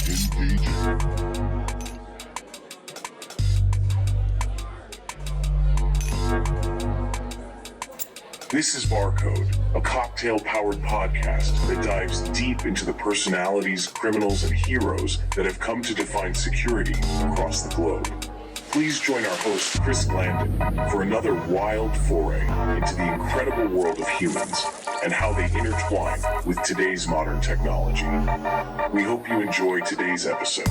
Engaging. This is BarCode, a cocktail-powered podcast that dives deep into the personalities, criminals, and heroes that have come to define security across the globe. Please join our host, Chris Glandon, for another wild foray into the incredible world of humans and how they intertwine with today's modern technology. We hope you enjoy today's episode.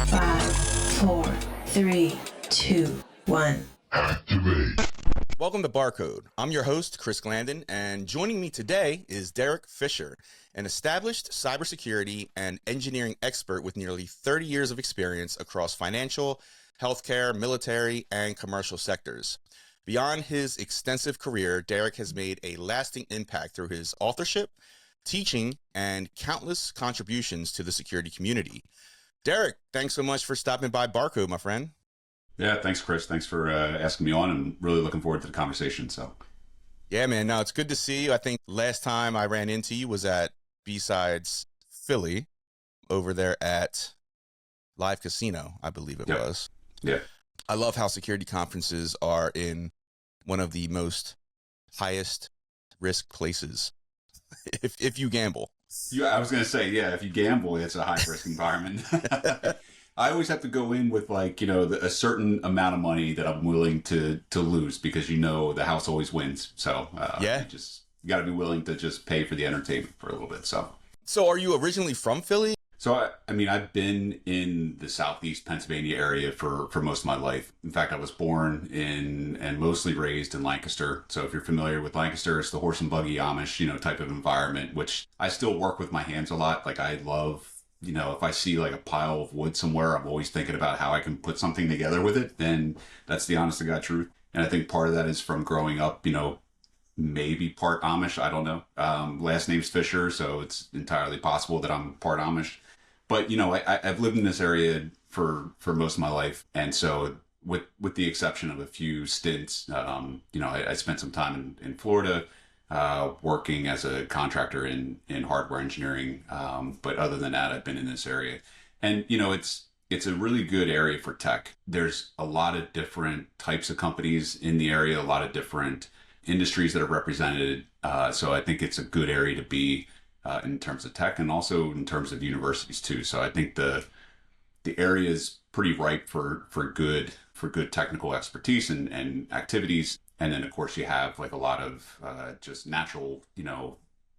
Five, four, three, two, one. Activate. Welcome to BarCode. I'm your host, Chris Glandon, and joining me today is Derek Fisher, an established cybersecurity and engineering expert with nearly 30 years of experience across financial, healthcare, military, and commercial sectors. Beyond his extensive career, Derek has made a lasting impact through his authorship, teaching, and countless contributions to the security community. Derek, thanks so much for stopping by BarCode, my friend. Yeah, thanks, Chris. Thanks for asking me on. I'm really looking forward to the conversation. Yeah, man. No, it's good to see you. I think last time I ran into you was at B-Sides Philly over there at Live Casino, I believe it was. Yeah. I love how security conferences are in one of the most highest risk places if you gamble. Yeah, I was going to say, yeah, if you gamble, it's a high risk environment. I always have to go in with a certain amount of money that I'm willing to lose because the house always wins. So you got to be willing to just pay for the entertainment for a little bit. So are you originally from Philly? So, I've been in the southeast Pennsylvania area for most of my life. In fact, I was born in and mostly raised in Lancaster. So if you're familiar with Lancaster, it's the horse and buggy Amish, type of environment, which I still work with my hands a lot. Like I love, if I see like a pile of wood somewhere, I'm always thinking about how I can put something together with it. And that's the honest to God truth. And I think part of that is from growing up, maybe part Amish. I don't know. Last name's Fisher, so it's entirely possible that I'm part Amish. But, I've lived in this area for most of my life. And so with the exception of a few stints, I spent some time in Florida working as a contractor in hardware engineering. But other than that, I've been in this area. And, it's a really good area for tech. There's a lot of different types of companies in the area, a lot of different industries that are represented. So I think it's a good area to be in terms of tech and also in terms of universities too. So I think the area is pretty ripe for good technical expertise and activities. And then of course you have like a lot of just natural,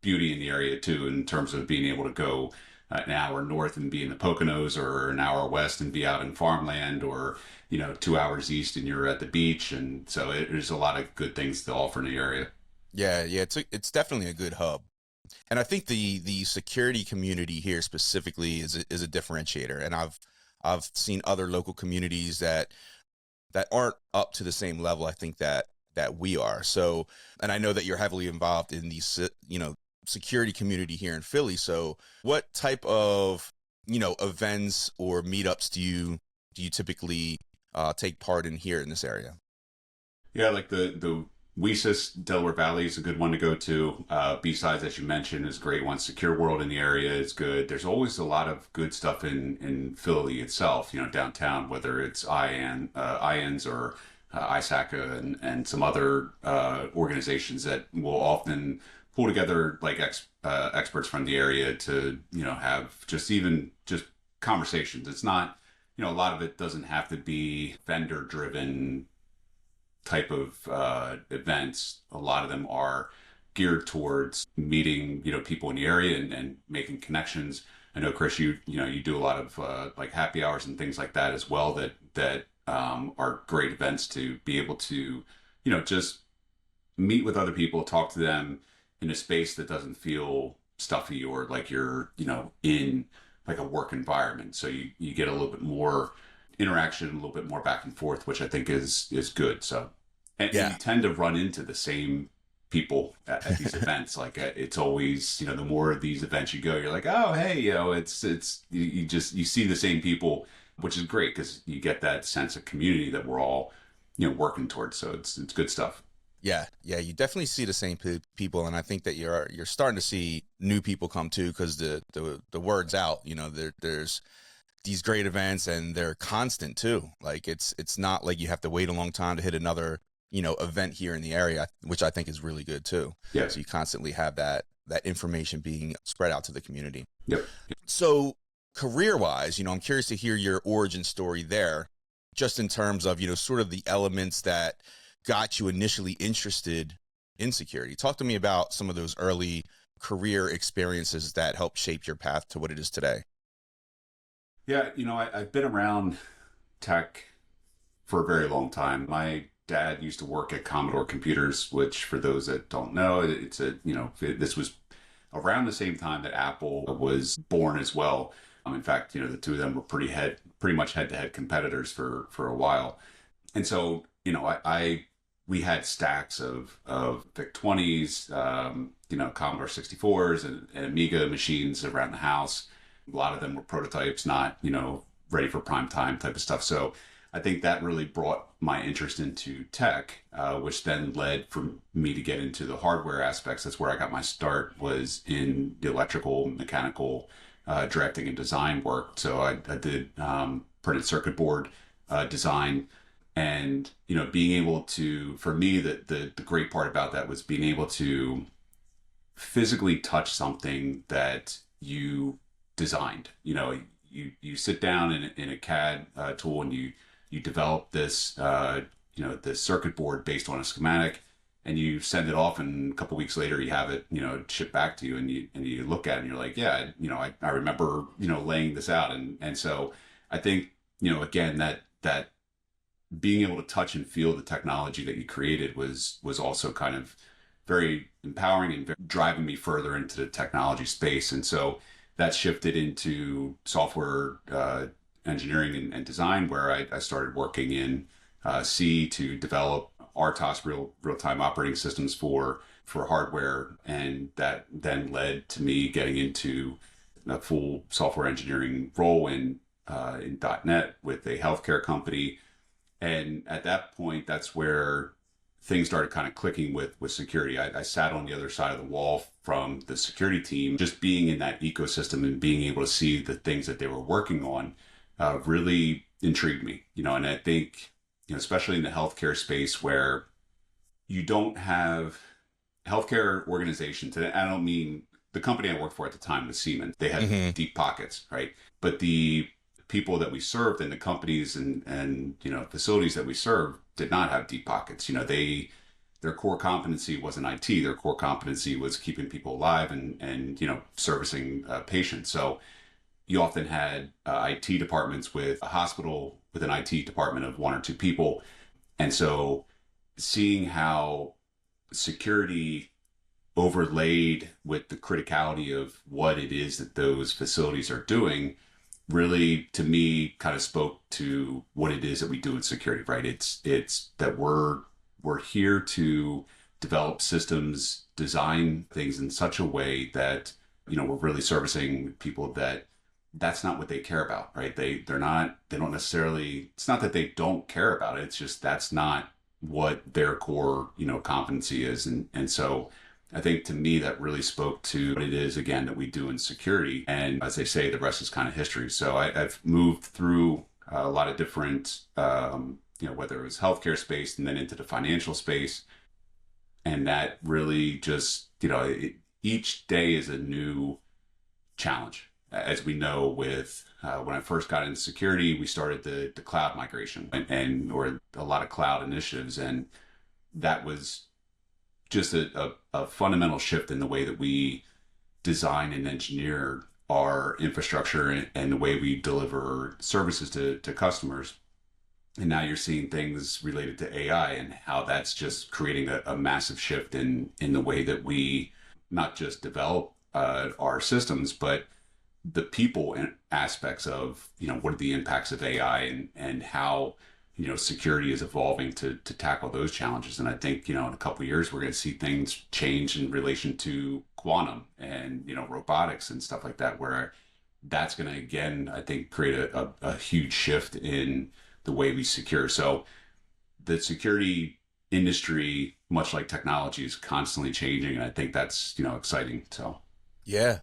beauty in the area too, in terms of being able to go an hour north and be in the Poconos or an hour west and be out in farmland or, 2 hours east and you're at the beach. And so there's a lot of good things to offer in the area. Yeah. It's definitely a good hub. And I think the security community here specifically is a differentiator. And I've seen other local communities that aren't up to the same level, I think, that we are. So, and I know that you're heavily involved in the, security community here in Philly. So what type of, events or meetups do you typically take part in here in this area? Yeah, like the WESIS, Delaware Valley is a good one to go to. B-Sides, as you mentioned, is a great one. Secure World in the area is good. There's always a lot of good stuff in Philly itself, downtown, whether it's IANS or ISACA and some other organizations that will often pull together like experts from the area to, have just conversations. It's not, a lot of it doesn't have to be vendor driven type of events. A lot of them are geared towards meeting, people in the area and making connections. I know, Chris, you do a lot of like happy hours and things like that as well that are great events to be able to, just meet with other people, talk to them in a space that doesn't feel stuffy or like you're, in like a work environment. So you get a little bit more interaction, a little bit more back and forth, which I think is good. So And Yeah. you tend to run into the same people at these events. Like it's always, the more of these events you go, you're like, oh, hey, you see the same people, which is great because you get that sense of community that we're all, working towards. So it's good stuff. Yeah, yeah, you definitely see the same people, and I think that you're starting to see new people come too, because the word's out. There's these great events, and they're constant too. Like it's not like you have to wait a long time to hit another event here in the area, which I think is really good too. Yeah. So you constantly have that information being spread out to the community. Yep. So career wise, I'm curious to hear your origin story there, just in terms of sort of the elements that got you initially interested in security. Talk to me about some of those early career experiences that helped shape your path to what it is today. Yeah, I've been around tech for a very long time. My dad used to work at Commodore Computers, which for those that don't know, this was around the same time that Apple was born as well. In fact, the two of them were pretty much head-to-head competitors for a while. And so, we had stacks of VIC-20s, Commodore 64s and Amiga machines around the house. A lot of them were prototypes, not, ready for prime time type of stuff. So I think that really brought my interest into tech, which then led for me to get into the hardware aspects. That's where I got my start, was in the electrical, mechanical, directing and design work. So I did printed circuit board design. And, being able to, for me, the great part about that was being able to physically touch something that you designed. You sit down in a CAD tool, and you develop this, this circuit board based on a schematic, and you send it off, and a couple weeks later you have it, shipped back to you, and you look at it and you're like, yeah, I remember, laying this out. And so I think, again, that being able to touch and feel the technology that you created was also kind of very empowering and driving me further into the technology space. And so that shifted into software engineering and design, where I started working in C to develop RTOS, real-time operating systems for hardware. And that then led to me getting into a full software engineering role in .NET with a healthcare company. And at that point, that's where things started kind of clicking with security. I sat on the other side of the wall from the security team, just being in that ecosystem and being able to see the things that they were working on really intrigued me. And I think, especially in the healthcare space, where you don't have healthcare organizations, and I don't mean the company I worked for at the time was Siemens. They had deep pockets, right? But the people that we served and the companies and facilities that we served did not have deep pockets. Their core competency wasn't IT. Their core competency was keeping people alive and servicing patients. So you often had IT departments with a hospital with an IT department of one or two people. And so seeing how security overlaid with the criticality of what it is that those facilities are doing really, to me, kind of spoke to what it is that we do in security, right? It's that we're here to develop systems, design things in such a way that, we're really servicing people that's not what they care about, right? They don't necessarily, it's not that they don't care about it. It's just, that's not what their core, competency is. And so I think, to me, that really spoke to what it is, again, that we do in security. And as they say, the rest is kind of history. So I've moved through a lot of different, whether it was healthcare space and then into the financial space. And that really just, each day is a new challenge. As we know, with when I first got into security, we started the cloud migration or a lot of cloud initiatives. And that was just a fundamental shift in the way that we design and engineer our infrastructure and the way we deliver services to customers. And now you're seeing things related to AI and how that's just creating a massive shift in the way that we not just develop our systems, but the people and aspects of, what are the impacts of AI and how, security is evolving to tackle those challenges. And I think, in a couple of years, we're going to see things change in relation to quantum and, robotics and stuff like that, where that's going to, again, I think, create a huge shift in the way we secure. So the security industry, much like technology, is constantly changing. And I think that's, exciting. So, Yeah.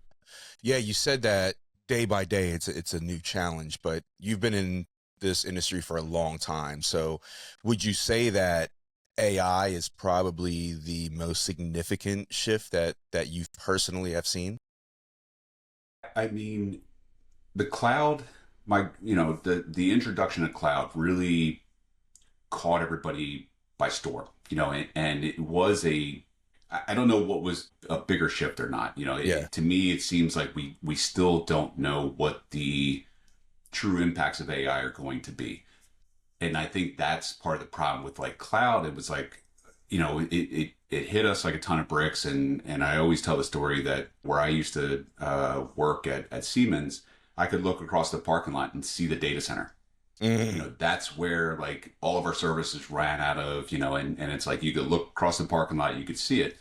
Yeah. You said that day by day, it's a new challenge, but you've been in this industry for a long time. So would you say that AI is probably the most significant shift that you personally have seen? I mean, the cloud, the introduction of cloud really caught everybody by storm, and it was I don't know what was a bigger shift or not. Yeah. To me, it seems like we still don't know what the true impacts of AI are going to be. And I think that's part of the problem with like cloud. It was like, it hit us like a ton of bricks. And I always tell the story that where I used to work at Siemens, I could look across the parking lot and see the data center. That's where like all of our services ran out of, and it's like you could look across the parking lot, you could see it.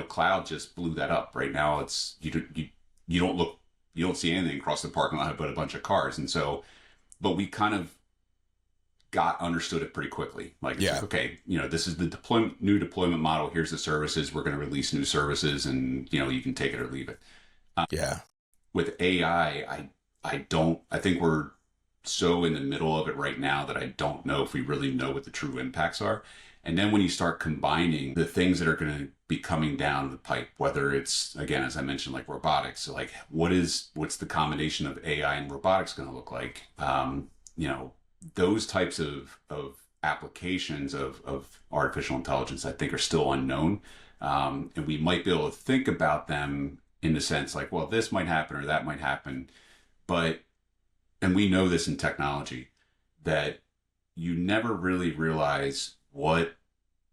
Cloud just blew that up. Right now, it's you don't see anything across the parking lot but a bunch of cars. And so, but we kind of understood it pretty quickly. Like, it's like, okay, this is the new deployment model. Here's the services. We're going to release new services, and you can take it or leave it. Yeah. With AI, I think we're so in the middle of it right now that I don't know if we really know what the true impacts are. And then when you start combining the things that are going to be coming down the pipe, whether it's, again, as I mentioned, like robotics, so like what's the combination of AI and robotics going to look like? Those types of applications of artificial intelligence, I think, are still unknown. And we might be able to think about them in the sense like, well, this might happen or that might happen. And we know this in technology, that you never really realize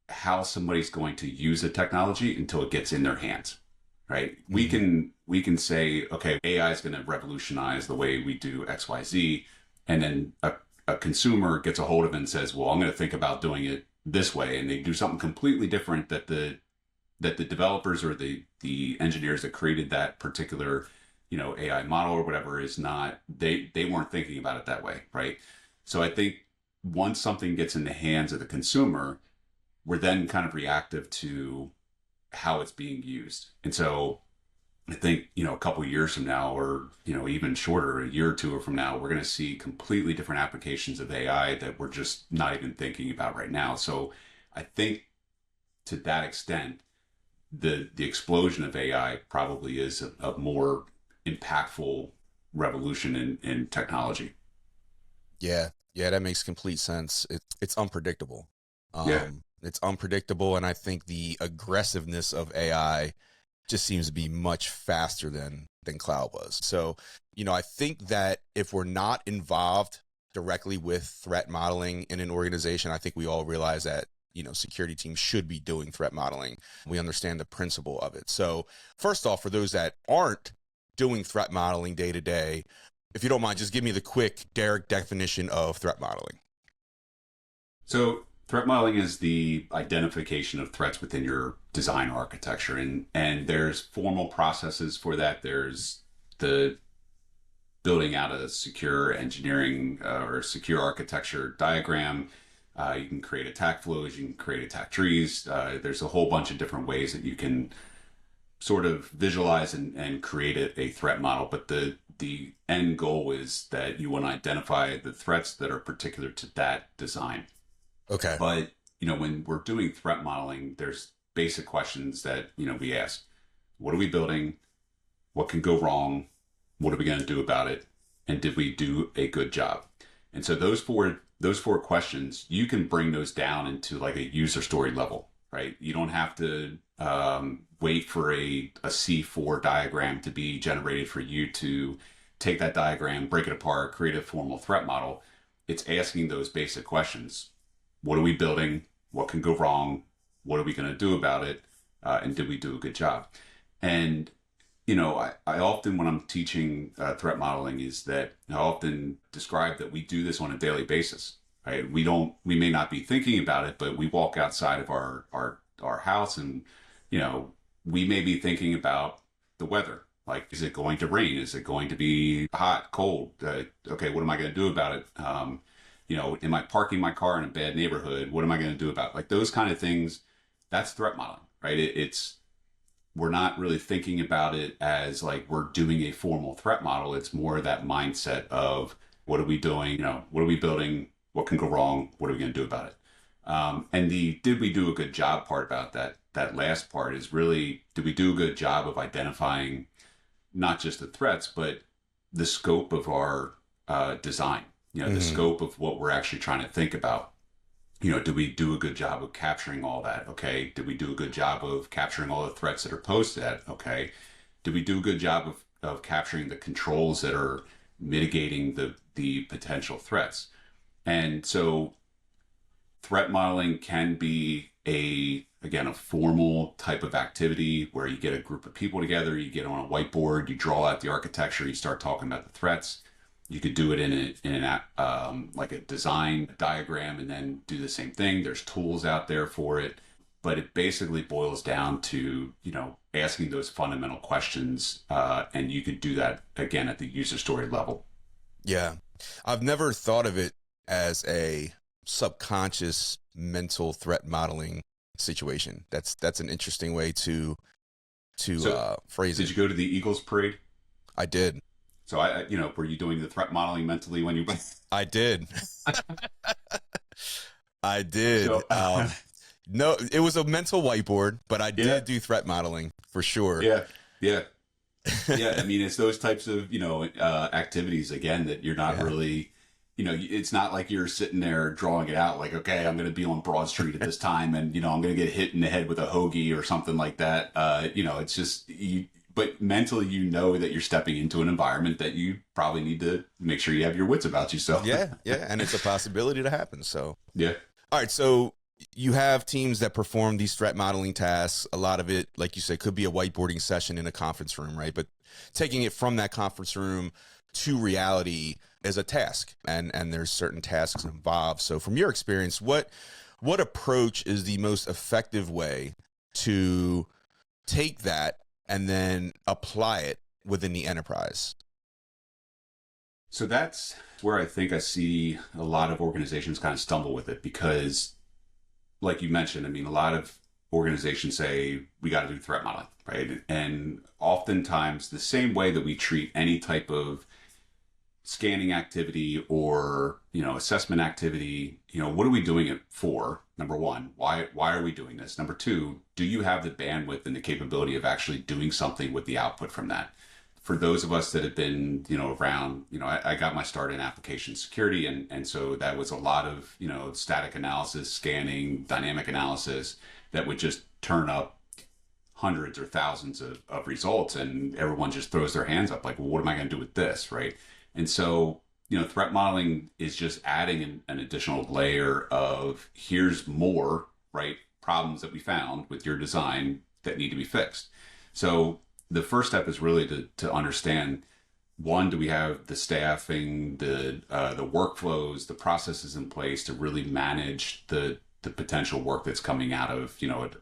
how somebody's going to use a technology until it gets in their hands, right? Mm-hmm. We can say, okay, AI is going to revolutionize the way we do X, Y, Z. And then a consumer gets a hold of it and says, well, I'm going to think about doing it this way. And they do something completely different that the developers or the engineers that created that particular AI model or whatever is not, they weren't thinking about it that way, right? So I think once something gets in the hands of the consumer, we're then kind of reactive to how it's being used. And so I think, a couple of years from now, or, even shorter, a year or two from now, we're going to see completely different applications of AI that we're just not even thinking about right now. So I think to that extent, the explosion of AI probably is a more impactful revolution in technology. Yeah. Yeah. That makes complete sense. It's unpredictable. Yeah. It's unpredictable. And I think the aggressiveness of AI just seems to be much faster than cloud was. So, I think that if we're not involved directly with threat modeling in an organization, I think we all realize that, security teams should be doing threat modeling. We understand the principle of it. So first off, for those that aren't doing threat modeling day to day, if you don't mind, just give me the quick Derek definition of threat modeling. So threat modeling is the identification of threats within your design architecture. And there's formal processes for that. There's the building out a secure engineering or secure architecture diagram. You can create attack flows. You can create attack trees. There's a whole bunch of different ways that you can sort of visualize and create a threat model. But the end goal is that you want to identify the threats that are particular to that design. Okay. But, when we're doing threat modeling, there's basic questions that, we ask. What are we building? What can go wrong? What are we going to do about it? And did we do a good job? And so those four questions, you can bring those down into like a user story level, right? You don't have to wait for a C4 diagram to be generated for you to take that diagram, break it apart, create a formal threat model. It's asking those basic questions. What are we building? What can go wrong? What are we going to do about it? And did we do a good job? And, I often, when I'm teaching threat modeling, is that I often describe that we do this on a daily basis. right? We may not be thinking about it, but we walk outside of our house and, we may be thinking about the weather. Like, is it going to rain? Is it going to be hot, cold? Okay, what am I going to do about it? Am I parking my car in a bad neighborhood? What am I going to do about it? Like those kind of things, that's threat modeling, right? We're not really thinking about it as like we're doing a formal threat model. It's more that mindset of what are we doing? What are we building? What can go wrong? What are we going to do about it? And the did we do a good job part about that last part is really, did we do a good job of identifying not just the threats, but the scope of our design, the scope of what we're actually trying to think about. Did we do a good job of capturing all that? Okay. Did we do a good job of capturing all the threats that are posed at? Okay. Did we do a good job of capturing the controls that are mitigating the potential threats? And so threat modeling can be a formal type of activity where you get a group of people together, you get on a whiteboard, you draw out the architecture, you start talking about the threats. You could do it like a design diagram and then do the same thing. There's tools out there for it, but it basically boils down to, asking those fundamental questions. And you could do that again at the user story level. Yeah. I've never thought of it as a subconscious mental threat modeling situation. That's an interesting way to phrase it. Did you go to the Eagles parade? I did. So were you doing the threat modeling mentally when you went? I did. I did. So, no, it was a mental whiteboard, but I did do threat modeling for sure. Yeah. Yeah. I mean, it's those types of, activities again, that you're not really, it's not like you're sitting there drawing it out like, okay, I'm going to be on Broad Street at this time and, I'm going to get hit in the head with a hoagie or something like that. It's just but mentally, that you're stepping into an environment that you probably need to make sure you have your wits about you. So yeah. And it's a possibility to happen. So yeah. All right. So you have teams that perform these threat modeling tasks. A lot of it, like you said, could be a whiteboarding session in a conference room, right? But taking it from that conference room to reality is a task, and there's certain tasks involved. So from your experience, what approach is the most effective way to take that and then apply it within the enterprise? So that's where I think I see a lot of organizations kind of stumble with it, because like you mentioned, I mean, a lot of organizations say we got to do threat modeling, right? And oftentimes the same way that we treat any type of scanning activity or, assessment activity, what are we doing it for? Number one, why are we doing this? Number two, do you have the bandwidth and the capability of actually doing something with the output from that? For those of us that have been, around, I got my start in application security. And so that was a lot of, static analysis, scanning, dynamic analysis that would just turn up hundreds or thousands of results. And everyone just throws their hands up like, well, what am I going to do with this? Right. And so, threat modeling is just adding an additional layer of here's more, right, problems that we found with your design that need to be fixed. So the first step is really to understand, one, do we have the staffing, the workflows, the processes in place to really manage the potential work that's coming out of,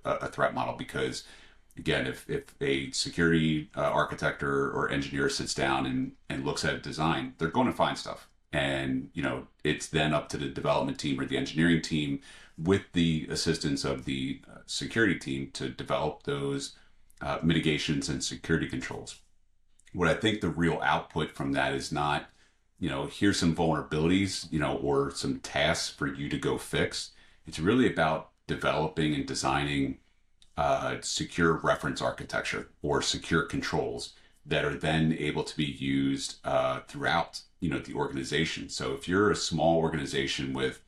a threat model? Because again, if a security architect or engineer sits down and looks at a design, they're going to find stuff. And, it's then up to the development team or the engineering team with the assistance of the security team to develop those mitigations and security controls. What I think the real output from that is not, here's some vulnerabilities, or some tasks for you to go fix. It's really about developing and designing secure reference architecture or secure controls that are then able to be used throughout, the organization. So if you're a small organization with,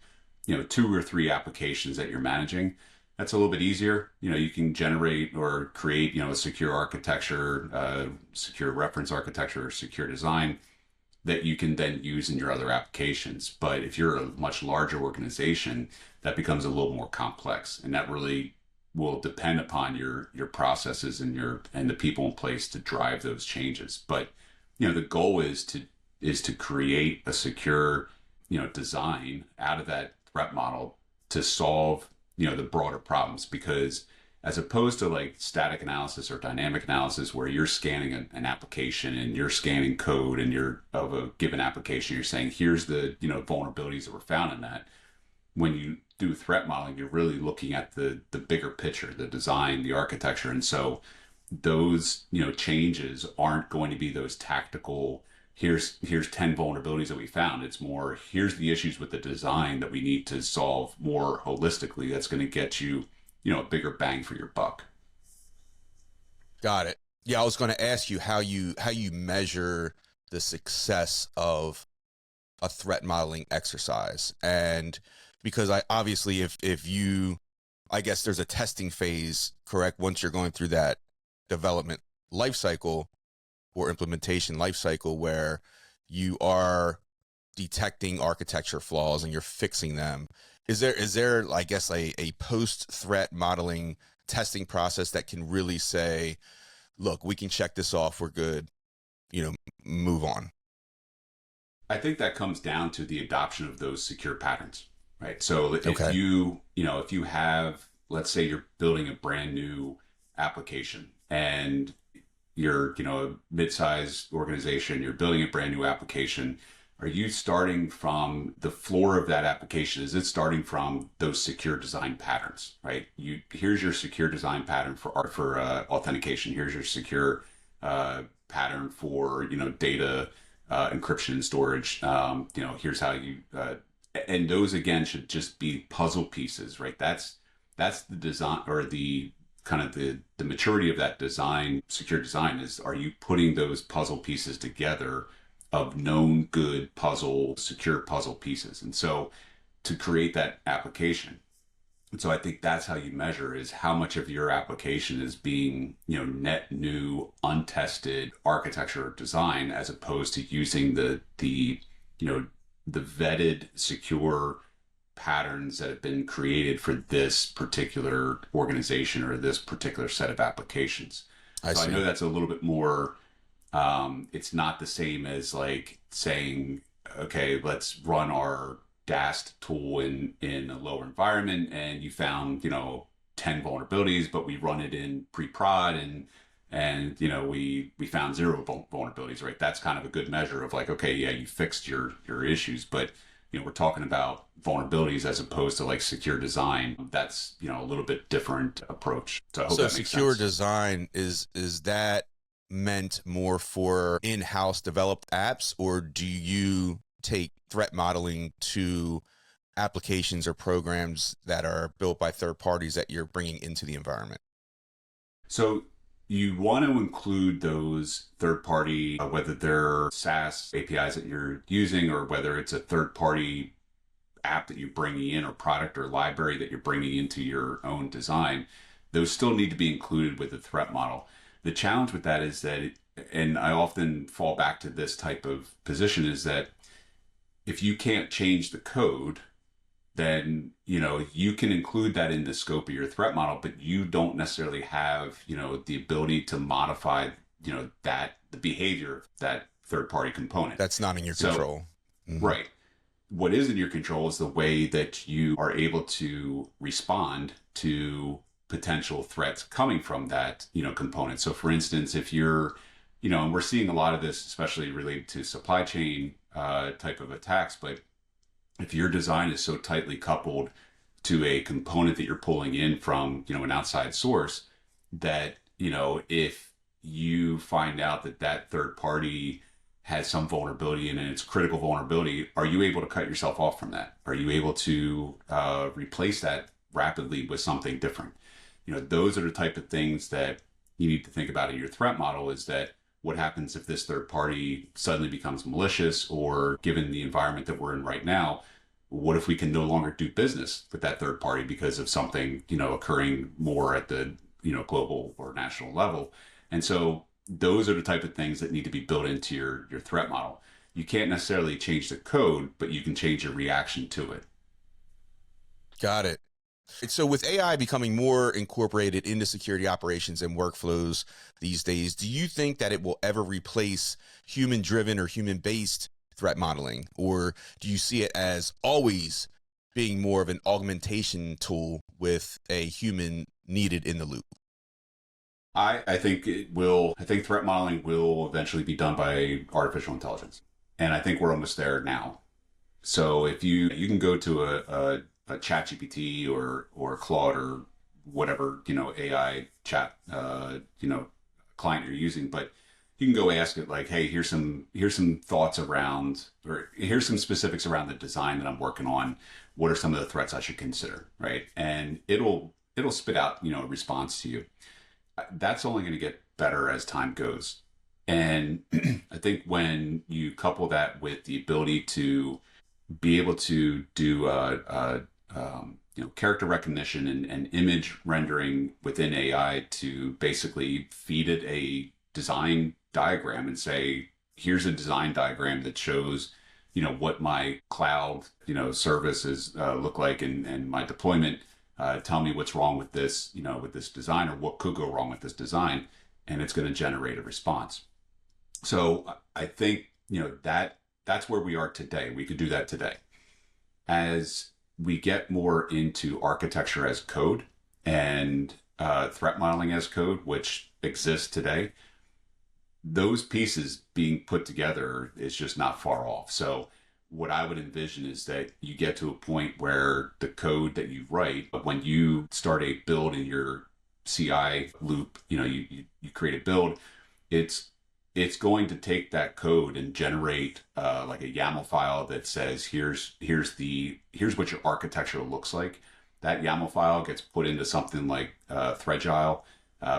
2 or 3 applications that you're managing, that's a little bit easier. You can generate or create, a secure architecture, secure reference architecture, or secure design that you can then use in your other applications. But if you're a much larger organization, that becomes a little more complex, and that really will depend upon your processes and the people in place to drive those changes. But the goal is to create a secure design out of that threat model to solve, the broader problems. Because as opposed to like static analysis or dynamic analysis, where you're scanning an application and you're scanning code and you're of a given application, you're saying, here's the, vulnerabilities that were found in that. When you do threat modeling, you're really looking at the bigger picture, the design, the architecture. And so those, changes aren't going to be those tactical, here's 10 vulnerabilities that we found. It's more, here's the issues with the design that we need to solve more holistically. That's going to get you, a bigger bang for your buck. Got it. Yeah, I was going to ask you how you measure the success of a threat modeling exercise. And because I obviously, if you, I guess there's a testing phase, correct? Once you're going through that development life cycle or implementation life cycle where you are detecting architecture flaws and you're fixing them. Is there, I guess, a post-threat modeling testing process that can really say, look, we can check this off, we're good, move on? I think that comes down to the adoption of those secure patterns, right? So if Okay. if you have, let's say you're building a brand new application and you're, a mid-sized organization, you're building a brand new application. Are you starting from the floor of that application? Is it starting from those secure design patterns, right? Here's your secure design pattern for authentication. Here's your secure pattern for, data encryption and storage. Here's how you, and those again should just be puzzle pieces, right? That's the design, or the kind of the maturity of that design. Secure design is, are you putting those puzzle pieces together of known good secure puzzle pieces? And so to create that application. And so I think that's how you measure, is how much of your application is being, net new, untested architecture or design, as opposed to using the vetted, secure patterns that have been created for this particular organization or this particular set of applications. I know that's a little bit more, it's not the same as like saying, okay, let's run our DAST tool in a lower environment, and you found 10 vulnerabilities, but we run it in pre-prod and we found 0 vulnerabilities, right? That's kind of a good measure of like, okay, yeah, you fixed your issues. But we're talking about vulnerabilities as opposed to like secure design. That's a little bit different approach. So I hope that makes sense. Secure design is that meant more for in-house developed apps, or do you take threat modeling to applications or programs that are built by third parties that you're bringing into the environment? So you want to include those third party, whether they're SaaS APIs that you're using, or whether it's a third party app that you're bringing in, or product or library that you're bringing into your own design. Those still need to be included with the threat model. The challenge with that is that, and I often fall back to this type of position, is that if you can't change the code, then you can include that in the scope of your threat model, but you don't necessarily have the ability to modify the behavior of that third party component. That's not in your control. Mm-hmm. Right. What is in your control is the way that you are able to respond to potential threats coming from that component. So for instance, if you're and we're seeing a lot of this, especially related to supply chain type of attacks, but if your design is so tightly coupled to a component that you're pulling in from, an outside source, that, if you find out that third party has some vulnerability and it's critical vulnerability, are you able to cut yourself off from that? Are you able to replace that rapidly with something different? Those are the type of things that you need to think about in your threat model, is that what happens if this third party suddenly becomes malicious, or given the environment that we're in right now, what if we can no longer do business with that third party because of something, occurring more at the, global or national level? And so those are the type of things that need to be built into your threat model. You can't necessarily change the code, but you can change your reaction to it. Got it. So with AI becoming more incorporated into security operations and workflows these days, do you think that it will ever replace human-driven or human-based threat modeling, or do you see it as always being more of an augmentation tool with a human needed in the loop? I think I think threat modeling will eventually be done by artificial intelligence. And I think we're almost there now. So if you can go to a chat GPT or Claude or whatever, AI chat, client you're using, but you can go ask it like, hey, here's some thoughts around, or here's some specifics around the design that I'm working on. What are some of the threats I should consider? Right. And it'll spit out, a response to you. That's only going to get better as time goes. And I think when you couple that with the ability to be able to do character recognition and image rendering within AI to basically feed it a design diagram and say, here's a design diagram that shows, what my cloud, services look like and my deployment. Tell me what's wrong with this, with this design, or what could go wrong with this design, and it's going to generate a response. So I think, that's where we are today. We could do that today. As we get more into architecture as code and threat modeling as code, which exists today, those pieces being put together is just not far off. So what I would envision is that you get to a point where the code that you write, when you start a build in your CI loop, you create a build, it's going to take that code and generate like a YAML file that says here's what your architecture looks like. That YAML file gets put into something like Threagile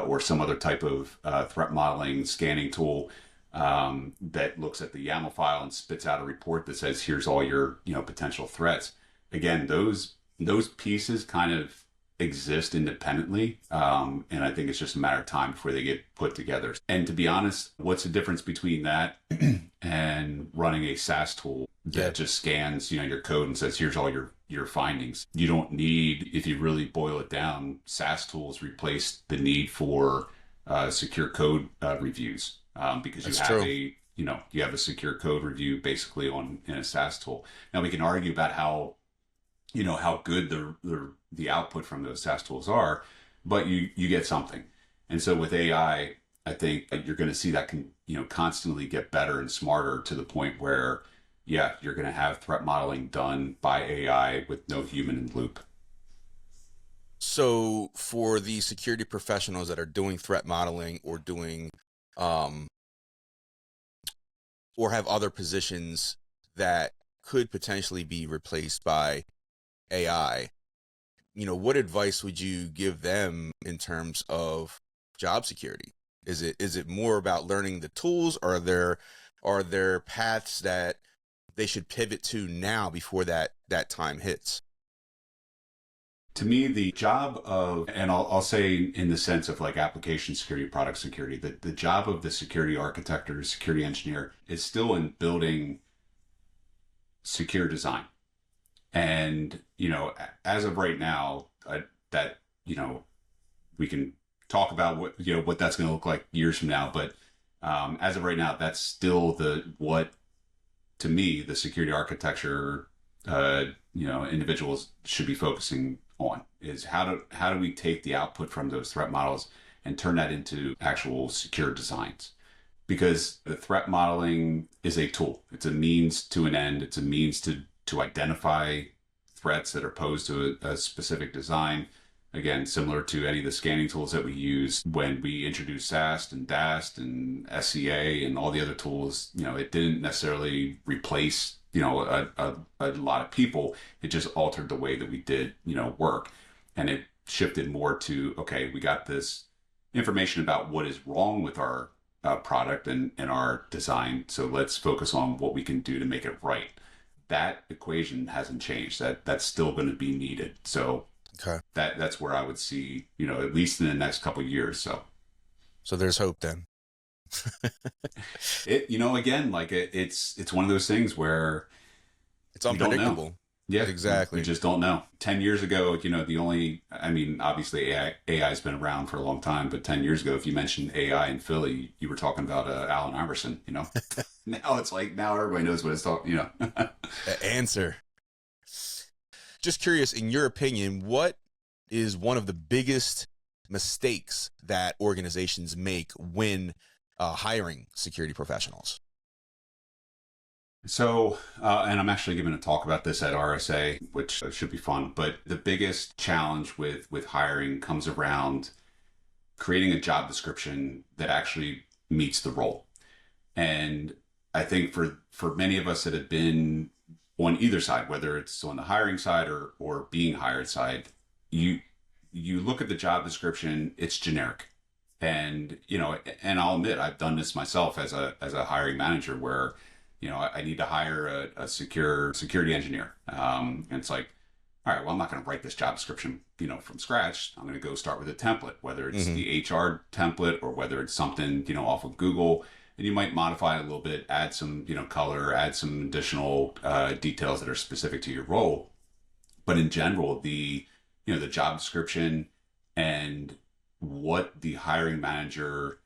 or some other type of threat modeling scanning tool that looks at the YAML file and spits out a report that says here's all your potential threats. Again, those pieces kind of exist independently, and I think it's just a matter of time before they get put together. And to be honest, what's the difference between that and running a SaaS tool that just scans your code and says here's all your findings? You don't need, if you really boil it down, SaaS tools replace the need for secure code reviews. Because you have a secure code review basically in a SaaS tool. Now we can argue about how good the output from those SaaS tools are, but you get something. And so with AI, I think you're going to see that can constantly get better and smarter to the point where you're going to have threat modeling done by AI with no human in the loop. So for the security professionals that are doing threat modeling or doing or have other positions that could potentially be replaced by AI, what advice would you give them in terms of job security? Is it more about learning the tools, or are there paths that they should pivot to now before that time hits? To me, the job of, and I'll say in the sense of like application security, product security, the job of the security architect or security engineer is still in building secure design. And, as of right now, we can talk about what that's going to look like years from now. But as of right now, that's still what, to me, the security architecture, individuals should be focusing on is how do we take the output from those threat models and turn that into actual secure designs? Because the threat modeling is a tool. It's a means to an end. It's a means to identify threats that are posed to a specific design. Again, similar to any of the scanning tools that we use when we introduced SAST and DAST and SCA and all the other tools, it didn't necessarily replace a lot of people. It just altered the way that we did, work. And it shifted more to, okay, we got this information about what is wrong with our product and our design. So let's focus on what we can do to make it right. That equation hasn't changed. That's still going to be needed. So okay, that's where I would see, at least in the next couple of years. So there's hope then. Again, like it's one of those things where it's unpredictable. Yeah, exactly. You just don't know. 10 years ago, I mean, obviously AI has been around for a long time, but 10 years ago, if you mentioned AI in Philly, you were talking about Allen Iverson, Now it's like, now everybody knows what it's talking. Answer. Just curious, in your opinion, what is one of the biggest mistakes that organizations make when hiring security professionals? So, and I'm actually giving a talk about this at RSA, which should be fun. But the biggest challenge with hiring comes around creating a job description that actually meets the role. And I think for many of us that have been on either side, whether it's on the hiring side or being hired side, you look at the job description, it's generic. And and I'll admit I've done this myself as a hiring manager where I need to hire a security engineer. And it's like, all right, well, I'm not going to write this job description, from scratch. I'm going to go start with a template, whether it's the HR template or whether it's something, off of Google. And you might modify it a little bit, add some, color, add some additional details that are specific to your role. But in general, the job description and what the hiring manager,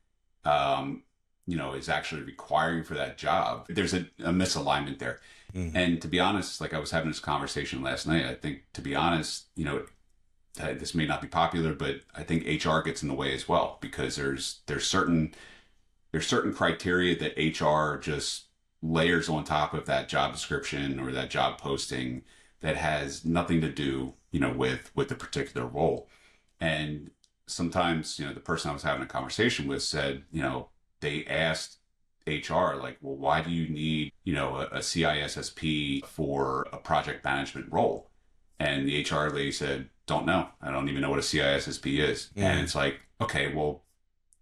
is actually requiring for that job, there's a misalignment there. And to be honest, like I was having this conversation last night, I think, to be honest, this may not be popular, but I think HR gets in the way as well, because there's certain criteria that HR just layers on top of that job description or that job posting that has nothing to do, with the particular role. And sometimes, the person I was having a conversation with said, they asked HR, like, well, why do you need, a CISSP for a project management role? And the HR lady said, don't know. I don't even know what a CISSP is. And it's like, okay, well,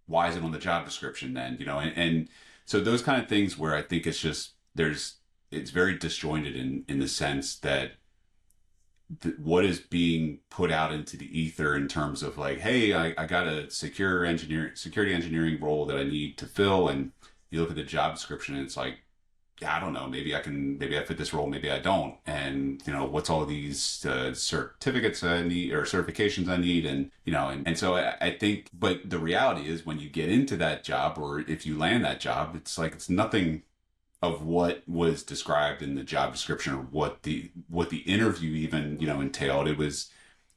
why is it on the job description then? And so those kind of things where I think it's just, it's very disjointed in the sense that what is being put out into the ether in terms of like, hey, I got a security engineering role that I need to fill. And you look at the job description and it's like, yeah, I don't know, maybe I fit this role, maybe I don't. And, what's all these certificates I need or certifications I need? And, and so I think, but the reality is when you get into that job, or if you land that job, it's like, it's nothing of what was described in the job description or what the interview even, entailed.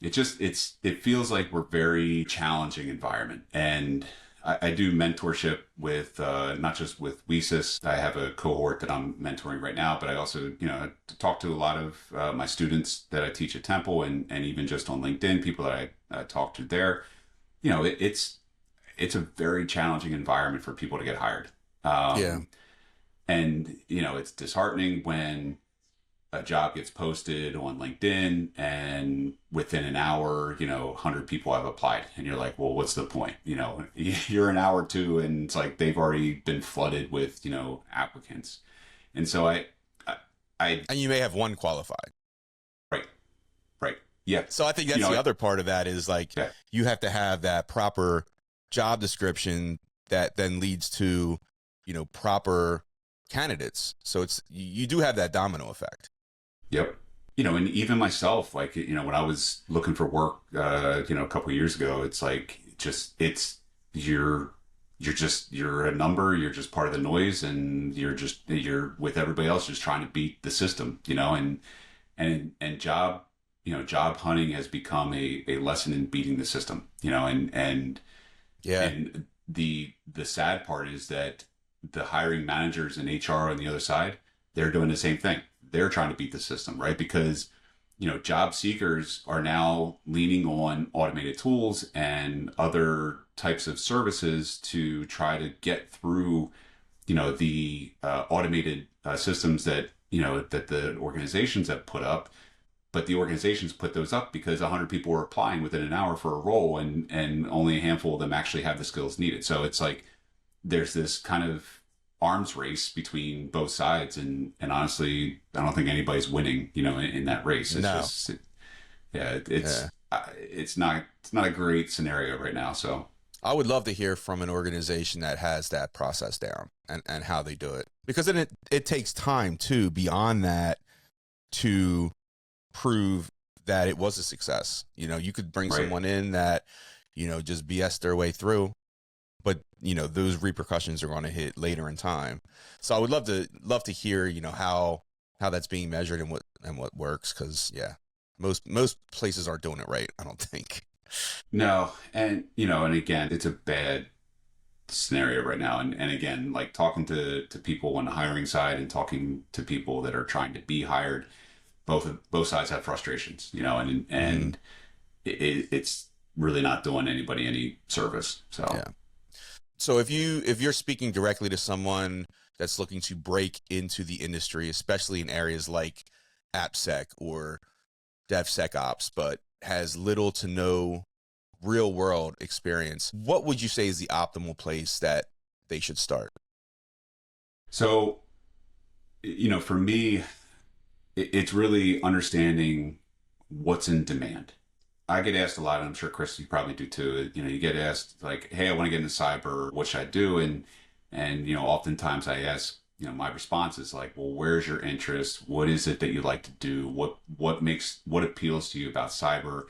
It feels like we're very challenging environment. And I do mentorship with, not just with WESIS. I have a cohort that I'm mentoring right now, but I also, talk to a lot of my students that I teach at Temple and even just on LinkedIn, people that I talk to there. It's a very challenging environment for people to get hired. And, it's disheartening when a job gets posted on LinkedIn and within an hour, 100 people have applied. And you're like, well, what's the point? You're an hour or two and it's like they've already been flooded with, applicants. And so and you may have one qualified. Right. Yeah. So I think that's the other part of that is like, you have to have that proper job description that then leads to, proper candidates. So you do have that domino effect. Yep. And even myself, like, when I was looking for work, a couple of years ago, it's like, you're a number, you're just part of the noise, and you're with everybody else just trying to beat the system, and job hunting has become a lesson in beating the system, and the sad part is that the hiring managers and HR on the other side, they're doing the same thing. They're trying to beat the system, right? Because, job seekers are now leaning on automated tools and other types of services to try to get through, the automated systems that the organizations have put up. But the organizations put those up because 100 people were applying within an hour for a role, and only a handful of them actually have the skills needed. So it's like there's this kind of arms race between both sides, and honestly, I don't think anybody's winning, in that race. It's it's not a great scenario right now. So I would love to hear from an organization that has that process down and how they do it, because then it takes time too beyond that to prove that it was a success. You could bring Right. someone in that, just BS their way through, but those repercussions are going to hit later in time. So I would love to hear, how that's being measured and what works. Cause yeah, most places aren't doing it right, I don't think. No. And, and again, it's a bad scenario right now. And again, like talking to people on the hiring side and talking to people that are trying to be hired, both sides have frustrations, and it's really not doing anybody any service. So Yeah. So if you're speaking directly to someone that's looking to break into the industry, especially in areas like AppSec or DevSecOps, but has little to no real world experience, what would you say is the optimal place that they should start? So, for me, it's really understanding what's in demand. I get asked a lot, and I'm sure Chris, you probably do too. You get asked like, "Hey, I want to get into cyber. What should I do?" And oftentimes I ask, my response is like, "Well, where's your interest? What is it that you like to do? What appeals to you about cyber,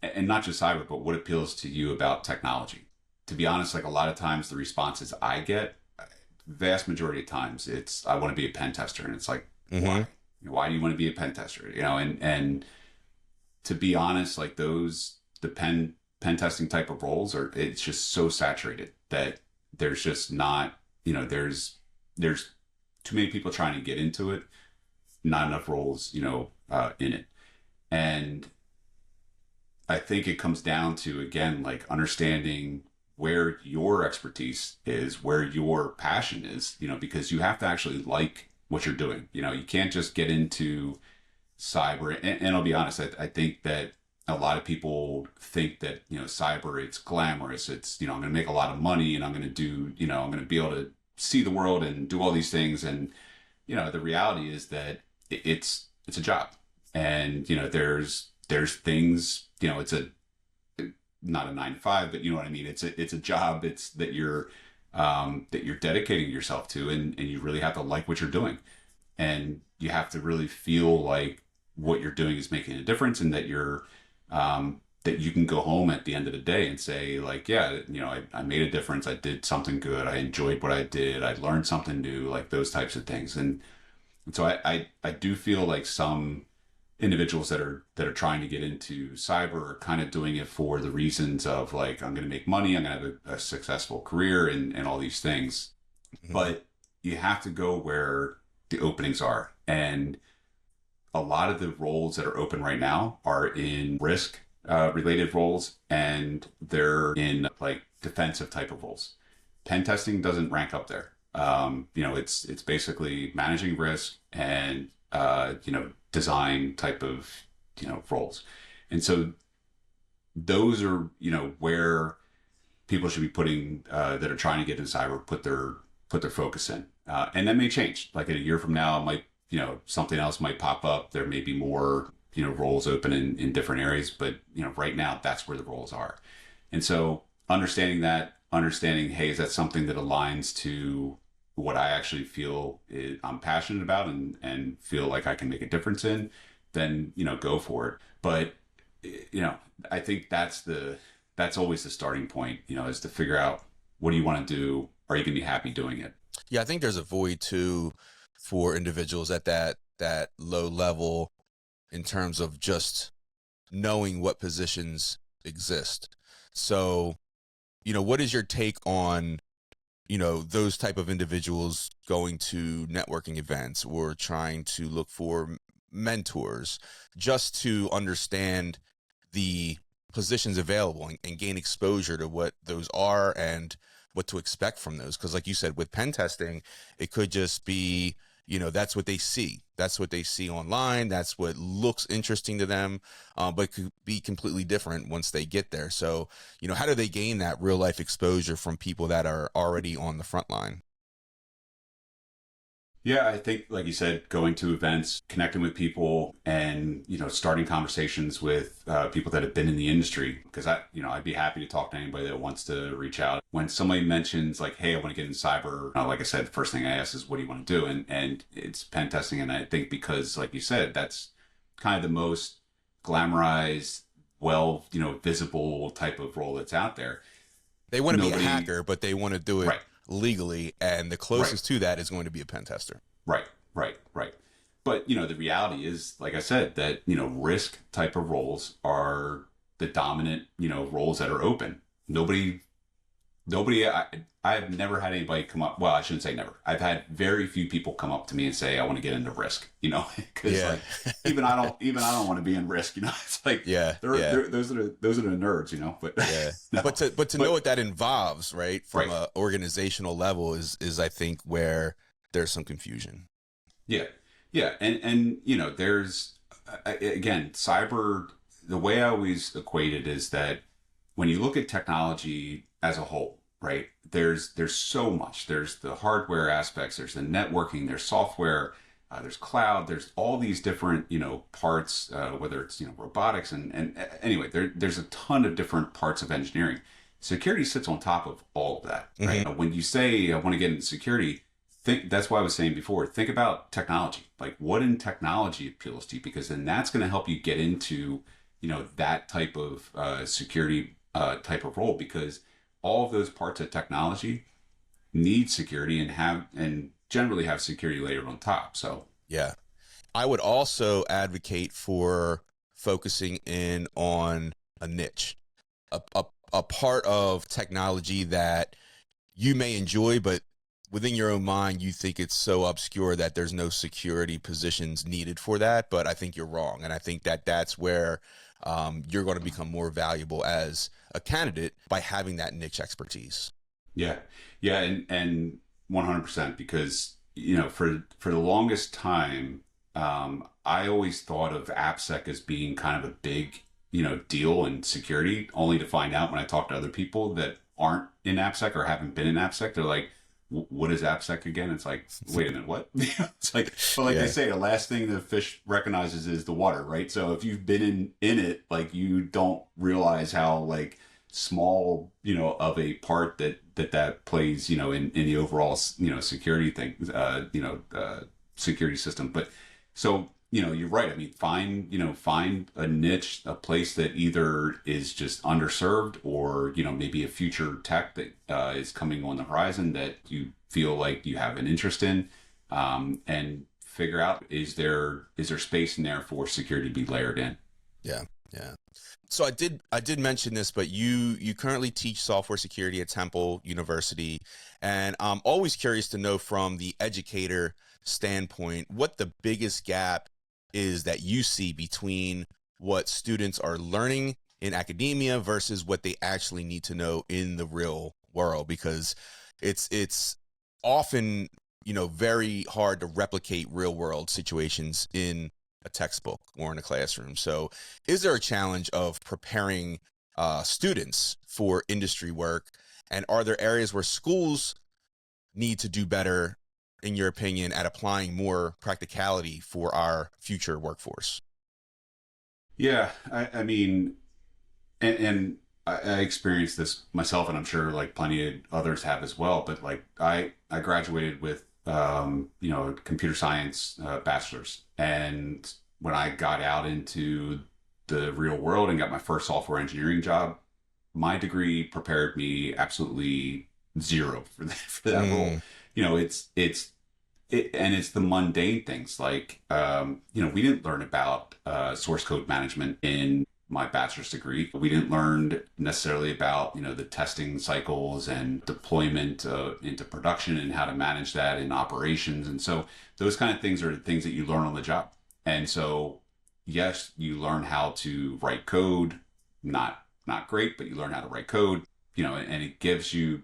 and not just cyber, but what appeals to you about technology?" To be honest, like a lot of times the responses I get, vast majority of times, it's I want to be a pen tester, and it's like, why? Why do you want to be a pen tester? And to be honest, like the pen testing type of roles it's just so saturated that there's just not, there's too many people trying to get into it, not enough roles, in it. And I think it comes down to, again, like understanding where your expertise is, where your passion is, because you have to actually like what you're doing. You can't just get into cyber. And I'll be honest, I think that a lot of people think that, cyber, it's glamorous. It's, I'm going to make a lot of money and I'm going to do, I'm going to be able to see the world and do all these things. And, the reality is that it's a job. And, there's things, it's not a 9 to 5, but you know what I mean? It's a job. It's that you're dedicating yourself to, and you really have to like what you're doing. And you have to really feel like what you're doing is making a difference, and that that you can go home at the end of the day and say like, yeah, I made a difference. I did something good. I enjoyed what I did. I learned something new, like those types of things. And so I do feel like some individuals that are trying to get into cyber are kind of doing it for the reasons of like, I'm going to make money. I'm going to have a successful career and all these things. But you have to go where the openings are. And a lot of the roles that are open right now are in risk related roles, and they're in like defensive type of roles. Pen testing doesn't rank up there. It's basically managing risk and design type of roles. And so those are where people should be putting that are trying to get into cyber, put their focus in. And that may change. Like in a year from now, it might, something else might pop up. There may be more, roles open in different areas, but, right now that's where the roles are. And so understanding, hey, is that something that aligns to what I actually feel I'm passionate about and feel like I can make a difference in, then, go for it. But, I think that's always the starting point, is to figure out, what do you want to do? Are you going to be happy doing it? Yeah, I think there's a void too for individuals at that low level in terms of just knowing what positions exist. So, what is your take on, those type of individuals going to networking events or trying to look for mentors just to understand the positions available and gain exposure to what those are and what to expect from those? Because like you said, with pen testing, it could just be, that's what they see. That's what they see online. That's what looks interesting to them, but could be completely different once they get there. So, how do they gain that real life exposure from people that are already on the front line? Yeah, I think, like you said, going to events, connecting with people, and starting conversations with people that have been in the industry. Because I'd be happy to talk to anybody that wants to reach out. When somebody mentions like, "Hey, I want to get in cyber," like I said, the first thing I ask is, "What do you want to do?" And it's pen testing. And I think because, like you said, that's kind of the most glamorized, well, visible type of role that's out there. They want to be a hacker, but they want to do it right, legally, and the closest to that is going to be a pen tester. Right. But, the reality is, like I said, that, risk type of roles are the dominant, roles that are open. Nobody, I've never had anybody come up. Well, I shouldn't say never. I've had very few people come up to me and say, I want to get into risk, because like, even I don't want to be in risk, it's like, those are the nerds, but no. but to know what that involves, right. From a organizational level is I think where there's some confusion. Yeah. And there's, again, cyber, the way I always equate it is that when you look at technology as a whole, right, there's so much. There's the hardware aspects, there's the networking, there's software, there's cloud, there's all these different, parts, whether it's, robotics and anyway, there's a ton of different parts of engineering. Security sits on top of all of that, right? Mm-hmm. When you say, I want to get into security, that's why I was saying before, think about technology. Like, what in technology appeals to you? Because then that's going to help you get into, that type of security type of role, because all of those parts of technology need security and generally have security layered on top. So yeah, I would also advocate for focusing in on a niche, a part of technology that you may enjoy, but within your own mind, you think it's so obscure that there's no security positions needed for that. But I think you're wrong. And I think that that's where you're going to become more valuable as a candidate by having that niche expertise. Yeah. And 100%, because, for the longest time, I always thought of AppSec as being kind of a big, deal in security, only to find out when I talk to other people that aren't in AppSec or haven't been in AppSec, they're like, what is AppSec again? It's like, wait a minute, what? It's like, but like they say, the last thing the fish recognizes is the water, right? So if you've been in it, like, you don't realize how like small, of a part that plays, in the overall, security thing, security system. But so, you're right. I mean, find a niche, a place that either is just underserved or, maybe a future tech that is coming on the horizon that you feel like you have an interest in, and figure out, is there space in there for security to be layered in? Yeah. So I did mention this, but you currently teach software security at Temple University, and I'm always curious to know from the educator standpoint what the biggest gap is that you see between what students are learning in academia versus what they actually need to know in the real world, because it's often, very hard to replicate real world situations in a textbook or in a classroom. So is there a challenge of preparing students for industry work? And are there areas where schools need to do better, in your opinion, at applying more practicality for our future workforce? Yeah, I mean, and I experienced this myself, and I'm sure like plenty of others have as well. But like I graduated with computer science bachelor's, and when I got out into the real world and got my first software engineering job, my degree prepared me absolutely zero for that role. It's the mundane things like, we didn't learn about source code management in my bachelor's degree. We didn't learn necessarily about, the testing cycles and deployment into production and how to manage that in operations. And so those kind of things are the things that you learn on the job. And so, yes, you learn how to write code, not great, but you learn how to write code, and it gives you,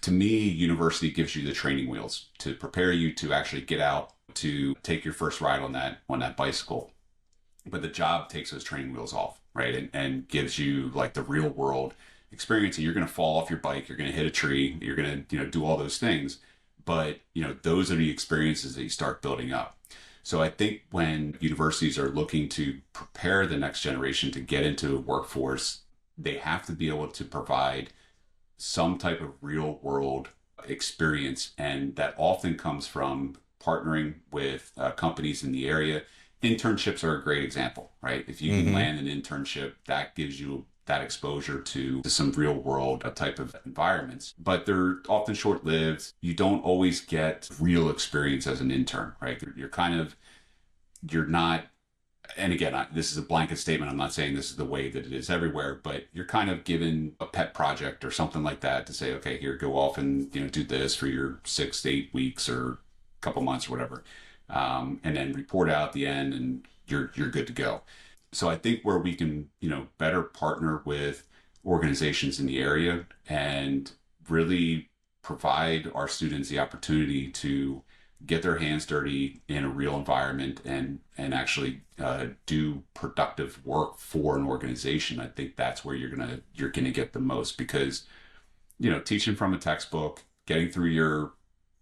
to me, university gives you the training wheels to prepare you to actually get out to take your first ride on that bicycle. But the job takes those training wheels off, right? And gives you like the real world experience. And you're going to fall off your bike. You're going to hit a tree. You're going to, do all those things. But, those are the experiences that you start building up. So I think when universities are looking to prepare the next generation to get into a workforce, they have to be able to provide some type of real world experience. And that often comes from partnering with companies in the area Internships are a great example, right? If you can land an internship, that gives you that exposure to some real world type of environments, but they're often short lived. You don't always get real experience as an intern, right? You're not, and again, this is a blanket statement. I'm not saying this is the way that it is everywhere, but you're kind of given a pet project or something like that to say, okay, here, go off and, do this for your 6 to 8 weeks or a couple months or whatever. And then report out at the end and you're good to go. So I think where we can, better partner with organizations in the area and really provide our students the opportunity to get their hands dirty in a real environment and actually do productive work for an organization. I think that's where you're gonna get the most, because teaching from a textbook, getting through your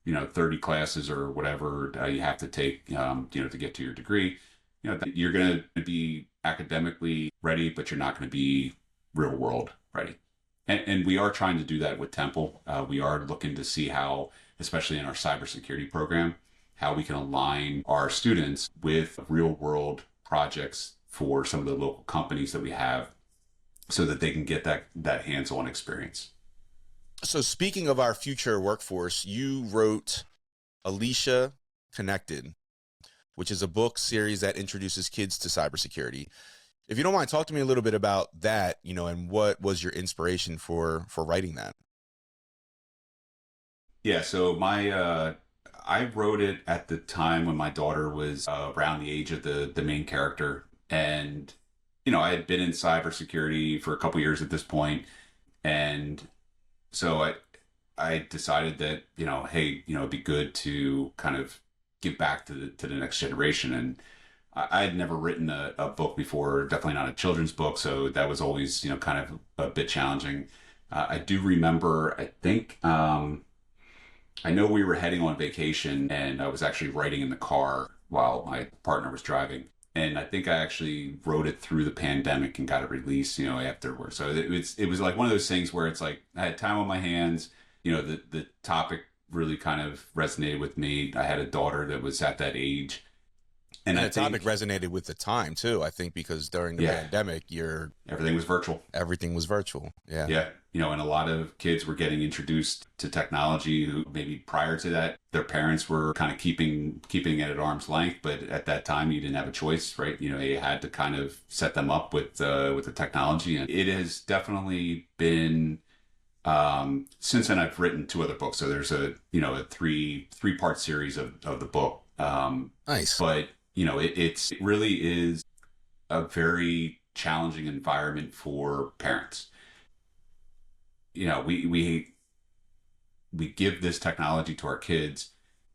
30 classes or whatever you have to take to get to your degree, you're going to be academically ready, but you're not going to be real world ready. And we are trying to do that with Temple. We are looking to see how, especially in our cybersecurity program, how we can align our students with real world projects for some of the local companies that we have so that they can get that hands-on experience. So speaking of our future workforce, you wrote Alicia Connected, which is a book series that introduces kids to cybersecurity. If you don't mind, talk to me a little bit about that, and what was your inspiration for writing that? Yeah, so I wrote it at the time when my daughter was around the age of the main character. And, I had been in cybersecurity for a couple years at this point. And so I decided that, hey, it'd be good to kind of give back to the next generation. And I had never written a book before, definitely not a children's book. So that was always, kind of a bit challenging. I do remember, I think, I know we were heading on vacation and I was actually writing in the car while my partner was driving. And I think I actually wrote it through the pandemic and got it released, afterwards. So it was like one of those things where it's like I had time on my hands. The topic really kind of resonated with me. I had a daughter that was at that age. And the topic resonated with the time too, I think, because during the pandemic, everything was virtual. Everything was virtual. Yeah. Yeah. And a lot of kids were getting introduced to technology who maybe prior to that, their parents were kind of keeping it at arm's length. But at that time, you didn't have a choice, right? You had to kind of set them up with the technology. And it has definitely been, since then I've written 2 other books. So there's a 3-part series of the book. Nice. But, it really is a very challenging environment for parents. We give this technology to our kids,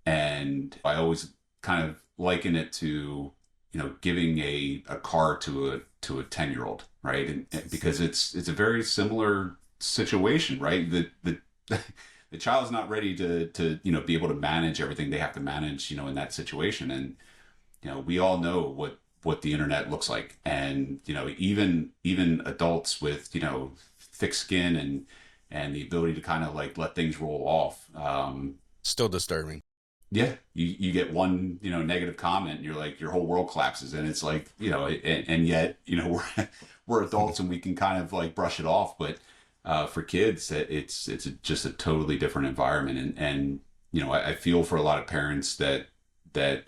and I always kind of liken it to, giving a car to a 10-year-old, right? And because it's a very similar situation, right? The child's not ready to be able to manage everything they have to manage, in that situation. And, we all know what the internet looks like. And, even adults with, thick skin and the ability to kind of like let things roll off. Still disturbing. Yeah. You get one, negative comment and you're like, your whole world collapses. And it's like, and yet, we're adults and we can kind of like brush it off. But for kids, it's just a totally different environment. And I feel for a lot of parents that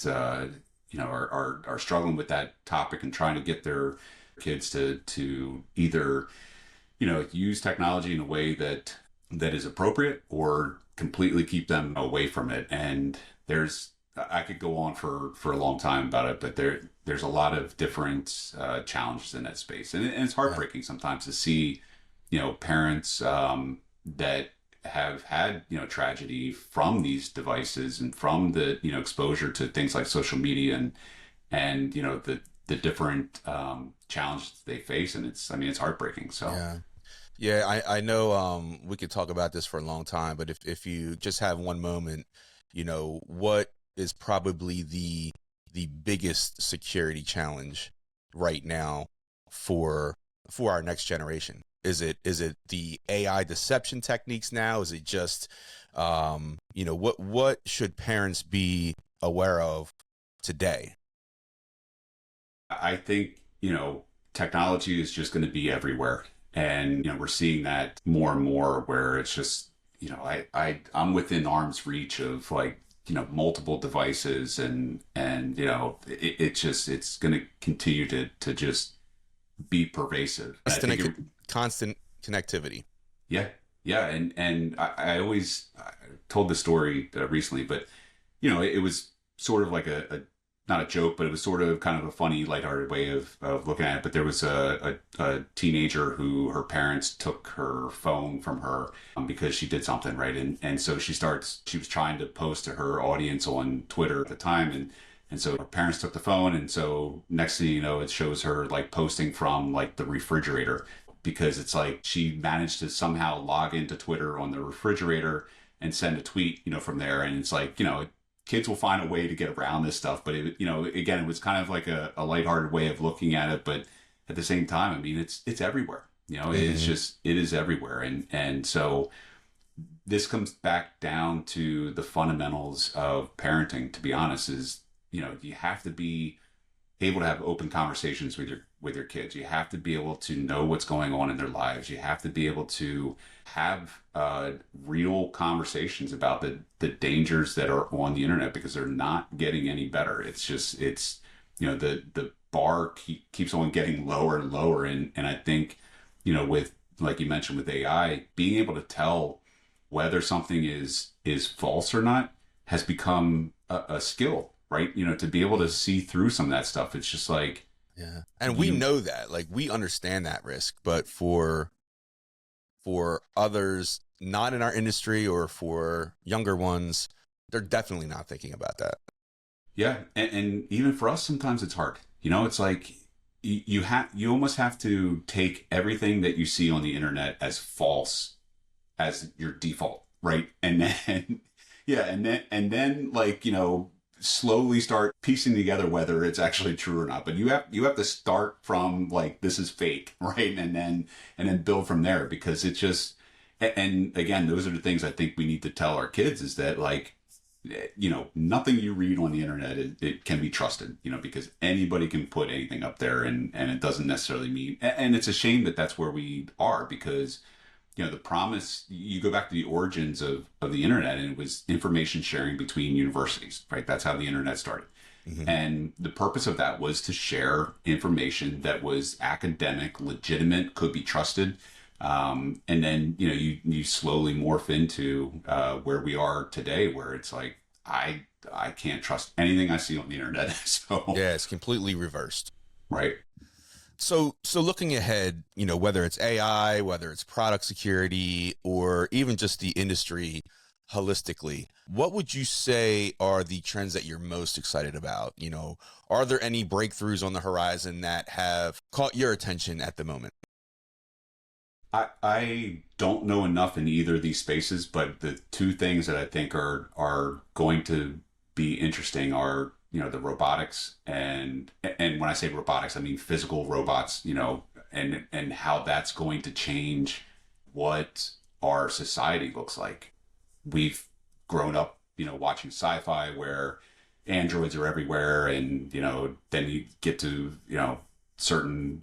are struggling with that topic and trying to get their kids to either, use technology in a way that is appropriate or completely keep them away from it. And I could go on for a long time about it, but there's a lot of different challenges in that space. And it's heartbreaking sometimes to see, parents that have had, tragedy from these devices and from the, exposure to things like social media and the different challenges they face. And it's heartbreaking. So yeah, I know we could talk about this for a long time, but if you just have one moment, what is probably the biggest security challenge right now for our next generation? Is it the AI deception techniques now? Is it just what should parents be aware of today? I think, technology is just going to be everywhere. And, we're seeing that more and more where it's just, I'm within arm's reach of like, multiple devices and, it's going to continue to just be pervasive. And I think Constant connectivity. yeah, yeah. And I always told this story recently, but, it was sort of like a not a joke, but it was sort of kind of a funny, lighthearted way of looking at it. But there was a teenager who her parents took her phone from her because she did something, right? And so she was trying to post to her audience on Twitter at the time. And so her parents took the phone. And so next thing you know, it shows her like posting from like the refrigerator, because it's like she managed to somehow log into Twitter on the refrigerator and send a tweet, from there. And it's like, kids will find a way to get around this stuff. But again, it was kind of like a lighthearted way of looking at it. But at the same time, I mean, it's everywhere. It is everywhere. And so this comes back down to the fundamentals of parenting. To be honest, is you have to be able to have open conversations with your kids. You have to be able to know what's going on in their lives. You have to be able to have real conversations about the dangers that are on the internet, because they're not getting any better. It's the bar keeps on getting lower and lower. And I think, with, like you mentioned, with AI, being able to tell whether something is false or not has become a skill, right? To be able to see through some of that stuff. It's just like, yeah. And we know that, like, we understand that risk, but for others not in our industry or for younger ones, they're definitely not thinking about that. Yeah. And even for us, sometimes it's hard. It's like you almost have to take everything that you see on the internet as false as your default, right? And then, yeah. And then like, slowly start piecing together whether it's actually true or not. But you have to start from like, this is fake, right? And then build from there, because it's just, and again, those are the things I think we need to tell our kids, is that like, nothing you read on the internet, it can be trusted, because anybody can put anything up there, and it doesn't necessarily mean, and it's a shame that that's where we are, because the promise, you go back to the origins of the internet, and it was information sharing between universities, right? That's how the internet started. Mm-hmm. And the purpose of that was to share information that was academic, legitimate, could be trusted. And then, you slowly morph into where we are today, where it's like, I can't trust anything I see on the internet. So yeah, it's completely reversed. Right. So looking ahead, whether it's AI, whether it's product security, or even just the industry holistically, what would you say are the trends that you're most excited about? Are there any breakthroughs on the horizon that have caught your attention at the moment? I don't know enough in either of these spaces, but the two things that I think are going to be interesting are, the robotics, and when I say robotics, I mean physical robots, and how that's going to change what our society looks like. We've grown up, watching sci-fi where androids are everywhere, and, then you get to, certain,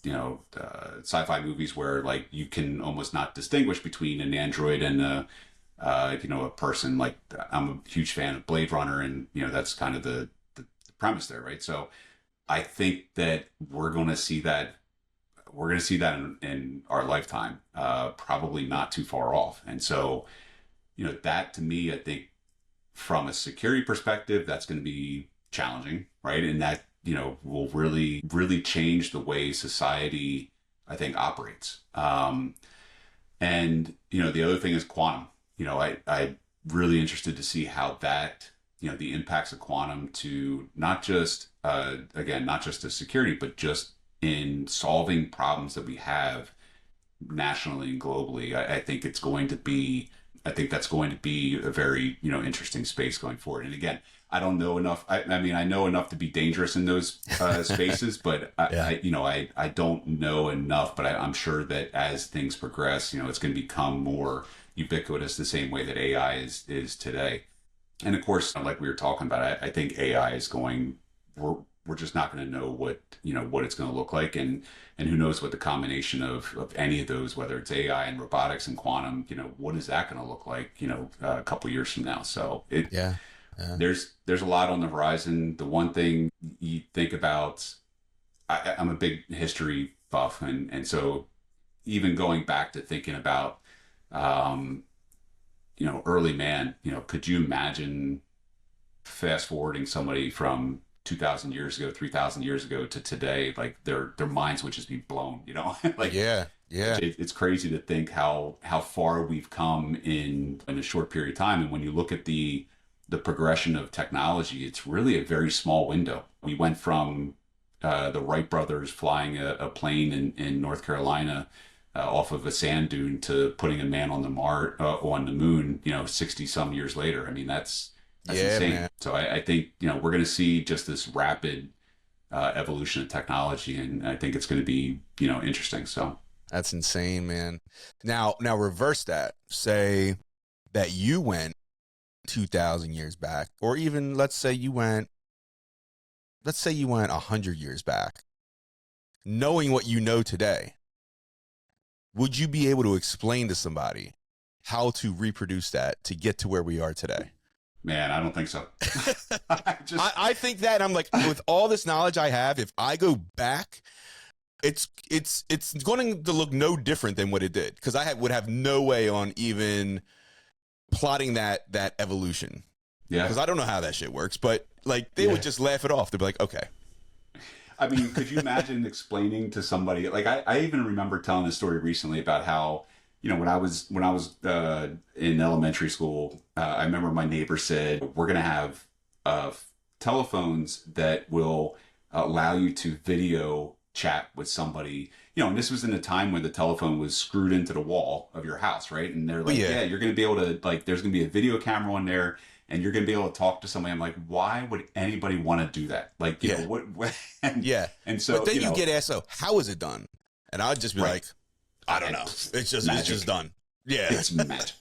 sci-fi movies where like you can almost not distinguish between an android and a person. Like, I'm a huge fan of Blade Runner, and that's kind of the premise there, right? So I think that we're going to see that in our lifetime, probably not too far off. And so that, to me, I think from a security perspective, that's going to be challenging, right? And that will really, really change the way society, I think, operates. And, the other thing is quantum. I'm really interested to see how that, the impacts of quantum to not just, not just to security, but just in solving problems that we have nationally and globally. I think that's going to be a very, interesting space going forward. And again, I don't know enough. I mean, I know enough to be dangerous in those spaces, but I don't know enough. But I'm sure that as things progress, it's going to become more ubiquitous, the same way that AI is today. And of course, like we were talking about, I think AI is going. we're just not going to know what it's going to look like. And who knows what the combination of any of those, whether it's AI and robotics and quantum, what is that going to look like, a couple years from now. So Yeah. there's a lot on the horizon. The one thing you think about, I'm a big history buff. And so even going back to thinking about, early man, could you imagine fast forwarding somebody from 2,000 years ago, 3,000 years ago to today? Like their minds would just be blown, like, Yeah. it's crazy to think how far we've come in a short period of time. And when you look at the progression of technology, it's really a very small window. We went from the Wright brothers flying a plane in North Carolina off of a sand dune to putting a man on on the moon, 60 some years later. I mean, that's insane. Man. So I think, we're going to see just this rapid evolution of technology, and I think it's going to be, interesting. So that's insane, man. Now reverse that. Say that you went 2,000 years back, or even let's say you went 100 years back. Knowing what you know today, would you be able to explain to somebody how to reproduce that to get to where we are today? Man, I don't think so. I think that I'm like, with all this knowledge I have, if I go back, it's going to look no different than what it did, because I would have no way on even plotting that evolution. Yeah, because I don't know how that shit works, but like they would just laugh it off. They'd be like, okay. I mean, could you imagine explaining to somebody, like I even remember telling a story recently about how, when I was in elementary school, I remember my neighbor said, we're going to have telephones that will allow you to video chat with somebody, and this was in a time when the telephone was screwed into the wall of your house, right? And they're like, yeah, you're going to be able to, like, there's going to be a video camera on there, and you're going to be able to talk to somebody. I'm like, why would anybody want to do that? Like, you know, what and so, but then you get asked, so how is it done? And I'd just be like, I don't know. It's just done. Yeah. It's magic.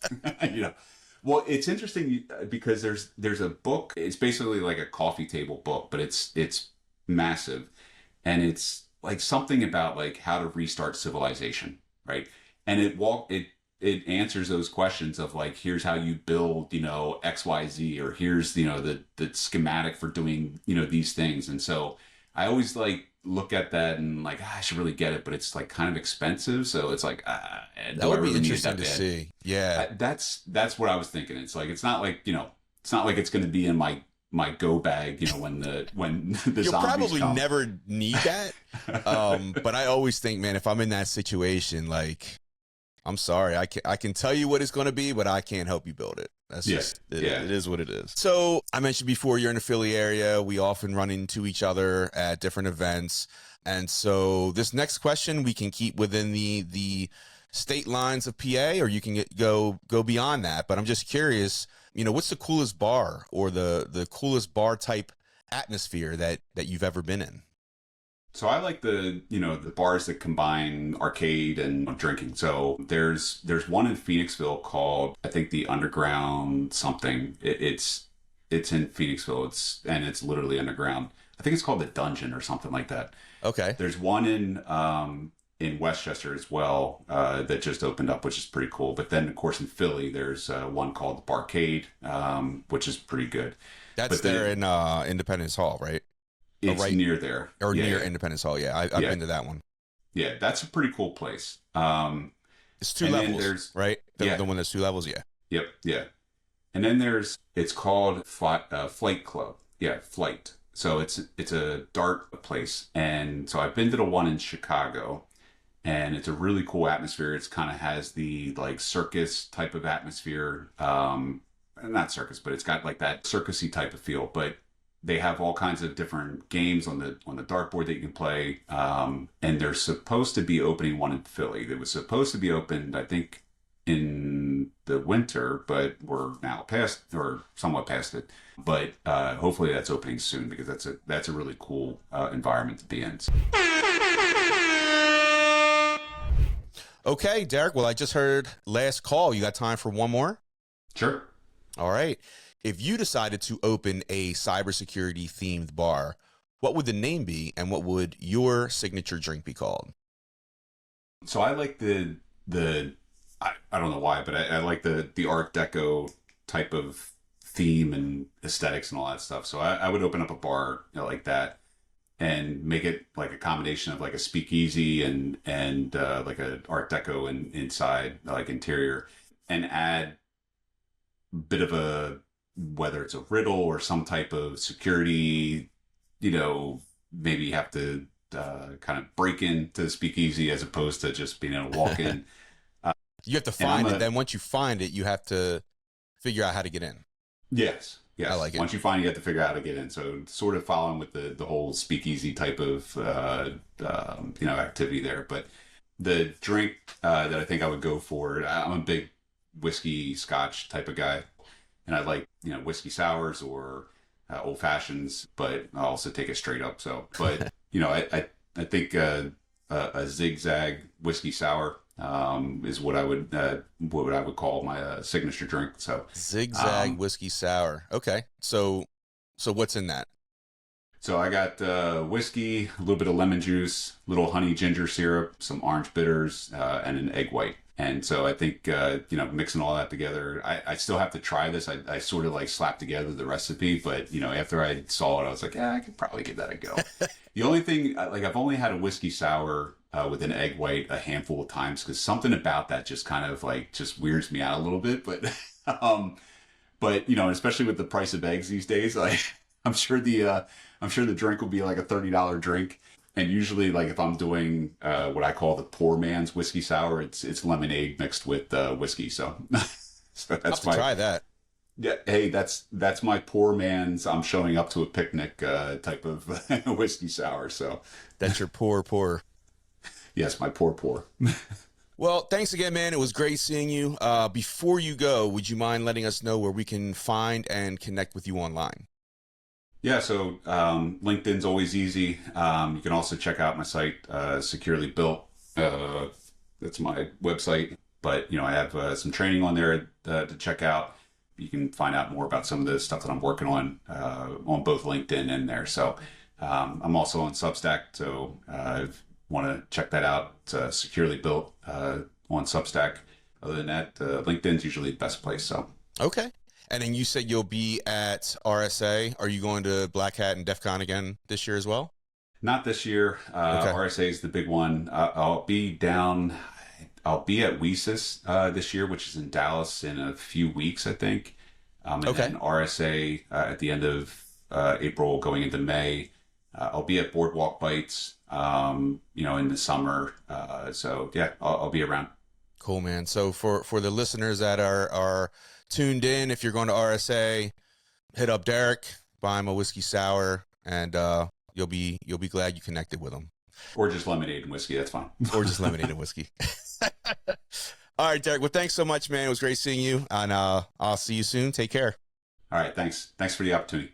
Well, it's interesting because there's a book. It's basically like a coffee table book, but it's massive. And it's like something about like how to restart civilization, right? And it answers those questions of like, here's how you build, XYZ, or here's, the schematic for doing, these things. And so I always like look at that and like, I should really get it, but it's like kind of expensive. So it's like, that would be interesting to see. Yeah. That's what I was thinking. It's like, it's not like it's going to be in my go bag, when the you'll probably come. Never need that. But I always think, man, if I'm in that situation, like, I'm sorry, I can tell you what it's going to be, but I can't help you build it. That's it is what it is. So I mentioned before, you're in the Philly area. We often run into each other at different events. And so this next question, we can keep within the state lines of PA, or you can go beyond that. But I'm just curious, what's the coolest bar or the coolest bar type atmosphere that you've ever been in? So I like the bars that combine arcade and drinking. So there's one in Phoenixville called, I think, the Underground something. It's in Phoenixville. It's literally underground. I think it's called the Dungeon or something like that. Okay. There's one in Westchester as well that just opened up, which is pretty cool. But then, of course, in Philly, there's one called the BarCode, which is pretty good. That's there in Independence Hall, right? It's near there. Or near Independence Hall, yeah. I've been to that one. Yeah, that's a pretty cool place. It's two levels, right? The one that's two levels, yeah. Yep, yeah. And then it's called Flight Club. Yeah, Flight. So it's a dart place. And so I've been to the one in Chicago, and it's a really cool atmosphere. It's kind of has the like circus type of atmosphere. Not circus, but it's got like that circusy type of feel. But they have all kinds of different games on the dartboard that you can play. And they're supposed to be opening one in Philly. It was supposed to be opened, I think, in the winter, but we're now past or somewhat past it. But hopefully that's opening soon, because that's a really cool environment to be in. Okay, Derek. Well, I just heard last call. You got time for one more? Sure. All right. If you decided to open a cybersecurity themed bar, what would the name be, and what would your signature drink be called? So I like I don't know why, but I like the Art Deco type of theme and aesthetics and all that stuff. So I would open up a bar, like that, and make it like a combination of like a speakeasy and like a Art Deco inside, like interior, and add a bit of a, whether it's a riddle or some type of security, maybe you have to kind of break into the speakeasy as opposed to just being able to walk in. You have to find it. Then once you find it, you have to figure out how to get in. Yes. I like it. Once you find it, you have to figure out how to get in. So sort of following with the whole speakeasy type of, activity there. But the drink that I think I would go for, I'm a big whiskey scotch type of guy. And I like, whiskey sours or old fashions, but I also take it straight up. So, but, I think a zigzag whiskey sour is what I would call my signature drink. So zigzag whiskey sour. Okay. So what's in that? So I got whiskey, a little bit of lemon juice, a little honey ginger syrup, some orange bitters, and an egg white. And so I think, mixing all that together, I still have to try this. I sort of like slapped together the recipe, but, after I saw it, I was like, yeah, I could probably give that a go. The only thing, I've only had a whiskey sour with an egg white a handful of times, because something about that just kind of like just weirds me out a little bit. But, especially with the price of eggs these days, I'm sure the drink will be like a $30 drink. And usually, like if I'm doing what I call the poor man's whiskey sour, it's lemonade mixed with whiskey. So, that's I'll try that. Yeah, hey, that's my poor man's. I'm showing up to a picnic type of whiskey sour. So that's your poor. Yes, my poor. Well, thanks again, man. It was great seeing you. Before you go, would you mind letting us know where we can find and connect with you online? Yeah, so LinkedIn's always easy. You can also check out my site, Securely Built. That's my website. But, I have some training on there to check out. You can find out more about some of the stuff that I'm working on both LinkedIn and there. So I'm also on Substack. So want to check that out. It's Securely Built on Substack. Other than that, LinkedIn's usually the best place. So okay. And then you said you'll be at RSA. Are you going to Black Hat and DEF CON again this year as well? Not this year. Okay. RSA is the big one. I'll be at WESIS this year, which is in Dallas in a few weeks, I think. And then RSA at the end of April going into May. I'll be at Boardwalk Bites, in the summer. So yeah, I'll be around. Cool, man. So for the listeners that are tuned in, if you're going to RSA, hit up Derek, buy him a whiskey sour, and you'll be glad you connected with him. Or just lemonade and whiskey, that's fine. Or just lemonade and whiskey. All right, Derek. Well, thanks so much, man. It was great seeing you, and I'll see you soon. Take care. All right, thanks. Thanks for the opportunity.